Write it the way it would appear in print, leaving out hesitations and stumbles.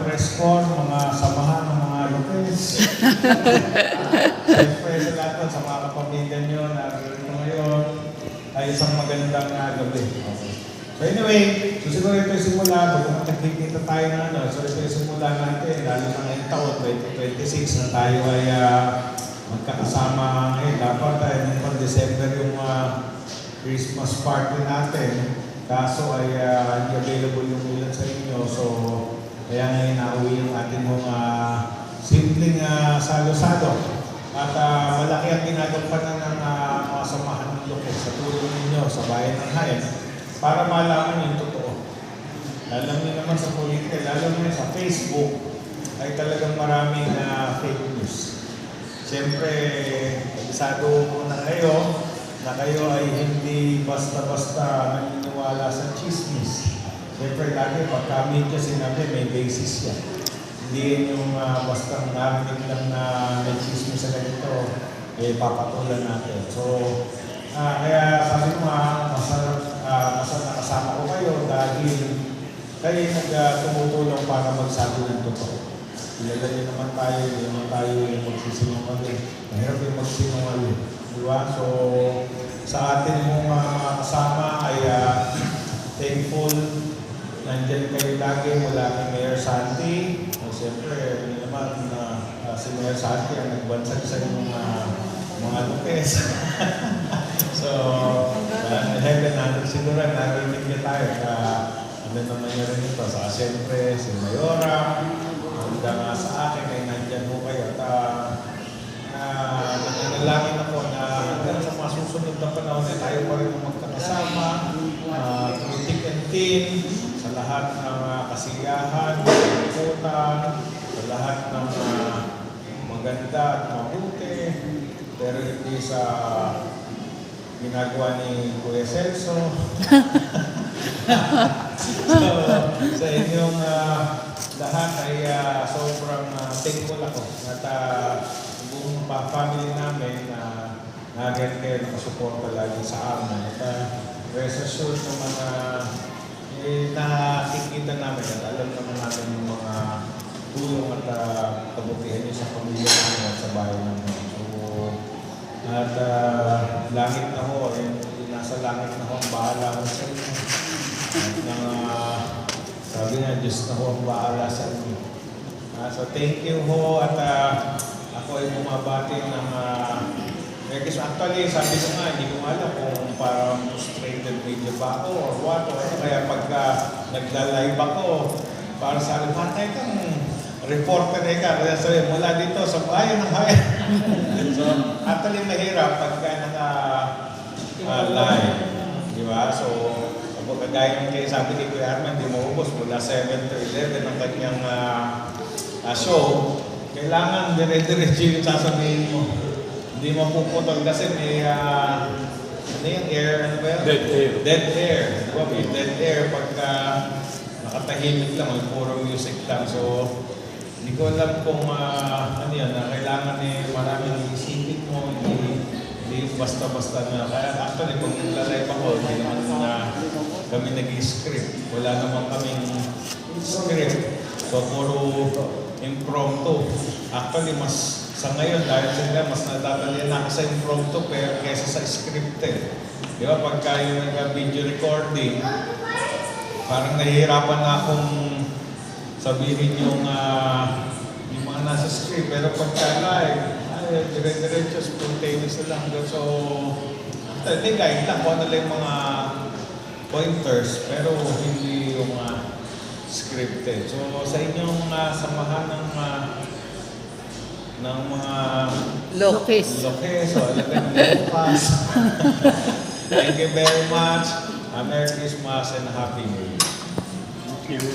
press con, mga samahan ng mga Lopez. Siyempre sa lahat sa mga kapamilya nyo na ngayon ay isang magandang gabi. Okay. So anyway, siguro ito yung simula, bago nagkikita tayo na so ito yung simula natin, lalo na ngayong taon, 2026 na tayo ay magkakasama ngayon. Dapat noong December yung Christmas party natin, kaso ay hindi available yung ilan sa inyo, so kaya ngayon nauwi yung ating mga simpleng salo-salo. At malaki ang ginagampanan ng mga samahan ng Lopez sa tulong ninyo sa bayan ng Hayan para malaman yung totoo. Alam niyo naman sa politika, lalo na sa Facebook, ay talagang maraming fake news. Siyempre, kabisado mo na kayo ay hindi basta-basta naniniwala sa chismis. Siyempre, lagi pagka media sinabi, may basis yan. Hindi yun yung basta narinig lang na may chismis sa ganito, papatulan natin. So, kaya sabi ko masarap nakasama ko kayo dahil kayo tumutulong para magsabi ng totoo. Kilala niyo naman tayo, hindi naman tayo magsisinungaling. Mahirap yung magsinungaling. Diba? So, sa atin mong mga kasama ay thankful. Nandiyan kayo lagi mula kay Mayor Santi. Siyempre, hindi naman si Mayor Santi ang nagbansag sa inyong mga Lopez. So, heaven natin siguro narinig niya tayo ano naman niya rin ito. Saka siyempre, si Mayora, hanggang sa akin ay nandyan mo kayo. At nananalangin ako na hanggang sa mga susunod na panahon na tayo pa rin magkakasama, through thick and thin, sa lahat ng kasiyahan, kalimutan, sa lahat ng maganda at mabuti, pero hindi sa ginagawa ni Kuya Celso. So, sa inyong lahat ay sobrang thankful ako at buong family namin ganyan kayo nakasuporta lagi sa amin. At rest assured naman nakikita namin at alam naman natin yung mga tulong at kabutihan niyo sa pamilya namin at sa bayan namin. At langit na ho, nasa langit na ho ang bahala sa inyo. Sabi nga, Diyos na ho ang bahala sa inyo. So thank you ho at ako ay bumabati ng actually, sabi ko nga, hindi ko alam kung parang frustrated video ba ako or what. Kaya pagka nagla-live ako, para sa akin, patay kang reporter ka. Kaya sabi, mula dito sa bayan ng Hayan. So, actually mahirap pagka naka-live. Di ba? So, kagaya ng kayo sabi ni Kuya Arman, di maubos mula 7 to 11 ang kanyang show. Kailangan dire-diretso yung sasabihin mo. Hindi mo puputol kasi may ano yung air, ano ba yun? Dead air. Dead air. Diba? May dead air pagka nakatahimik lang, may puro music lang. So, hindi ko alam kung ano yan, kailangan maraming isipin mo, hindi basta-basta na. Kaya actually, kung nagla-live ako, hindi naman kami nag-script. Wala naman kaming script. So, puro impromptu. Actually, sa ngayon, dahil sila, mas nadadali na ako sa impromptu kaysa sa scripted. Di ba, pagka yung video recording, parang nahihirapan na akong sabihin yung mga nasa script. Pero pagka live, dire-diretso, spontaneous lang. So, hindi guide lang kung ano lang yung mga pointers, pero hindi yung scripted. So, sa inyong samahan ng mga Lopez. So, alam ka ng Lucas. Thank you very much. Merry Christmas and Happy New Year. Thank you.